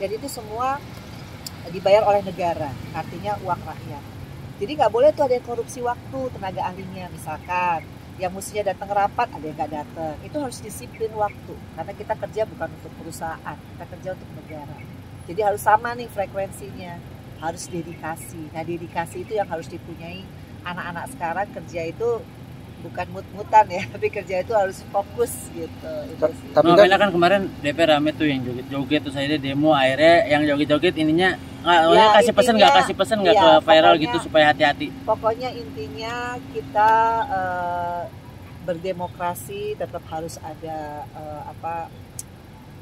Dan itu semua dibayar oleh negara, artinya uang rakyat. Jadi nggak boleh tuh ada yang korupsi waktu tenaga ahlinya, misalkan yang mestinya datang rapat ada yang nggak datang. Itu harus disiplin waktu, karena kita kerja bukan untuk perusahaan, kita kerja untuk negara. Jadi harus sama nih frekuensinya, harus dedikasi. Nah dedikasi itu yang harus dipunyai anak-anak sekarang. Kerja itu bukan mut-mutan ya, tapi kerja itu harus fokus gitu. Tapi kan kemarin DPR rame tuh yang joget-joget, terus akhirnya demo, akhirnya yang joget-joget ininya kasih pesan nggak ke viral pokoknya, gitu supaya hati-hati. Pokoknya intinya kita berdemokrasi tetap harus ada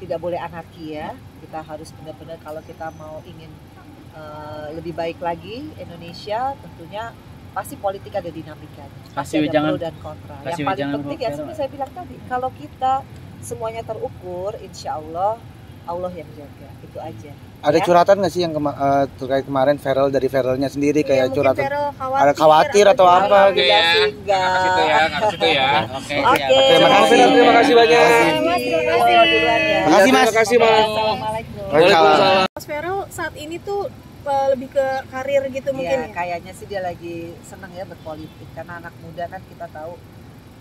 tidak boleh anarki ya. Kita harus benar-benar kalau kita mau ingin lebih baik lagi Indonesia, tentunya pasti politik ada dinamikanya, pasti ada pro dan kontra. Yang paling penting ya seperti saya bilang tadi, kalau kita semuanya terukur, insya Allah yang jaga, itu aja. Ada curhatan nggak sih yang terkait kemarin dari viralnya sendiri, kayak curhatan ada khawatir atau apa gitu? Terima kasih banyak. Terima kasih Mas. Waalaikumsalam. Mas Feral saat ini tuh lebih ke karir gitu mungkin ya? Kayaknya sih dia lagi seneng ya berpolitik, karena anak muda kan kita tahu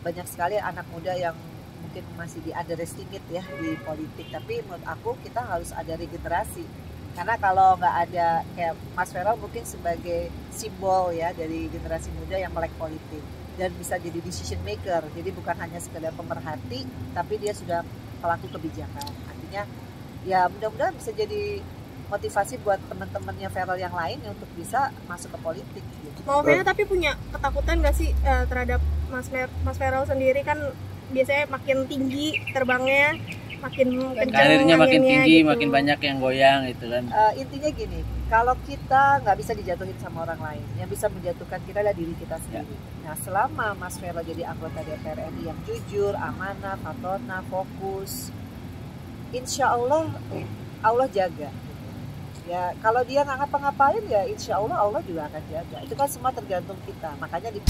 banyak sekali anak muda yang mungkin masih di underestimate ya di politik. Tapi menurut aku kita harus ada regenerasi, karena kalau nggak ada kayak Mas Feral mungkin sebagai simbol ya dari generasi muda yang melek politik dan bisa jadi decision maker. Jadi bukan hanya sekedar pemerhati, tapi dia sudah pelaku kebijakan. Artinya ya mudah-mudahan bisa jadi motivasi buat teman-temannya Feral yang lain untuk bisa masuk ke politik gitu. Mau Feral tapi punya ketakutan nggak sih terhadap Mas Feral sendiri? Kan biasanya makin tinggi terbangnya, makin kencang karirnya, makin tinggi gitu. Makin banyak yang goyang gitu kan. Intinya gini, kalau kita nggak bisa dijatuhin sama orang lain, yang bisa menjatuhkan kita adalah diri kita sendiri. Nah selama Mas Feral jadi anggota DPR RI yang jujur, amanah, patona, fokus, insya Allah jaga. Ya kalau dia nggak ngapa-ngapain ya insya Allah juga akan jaga. Itu kan semua tergantung kita. Makanya di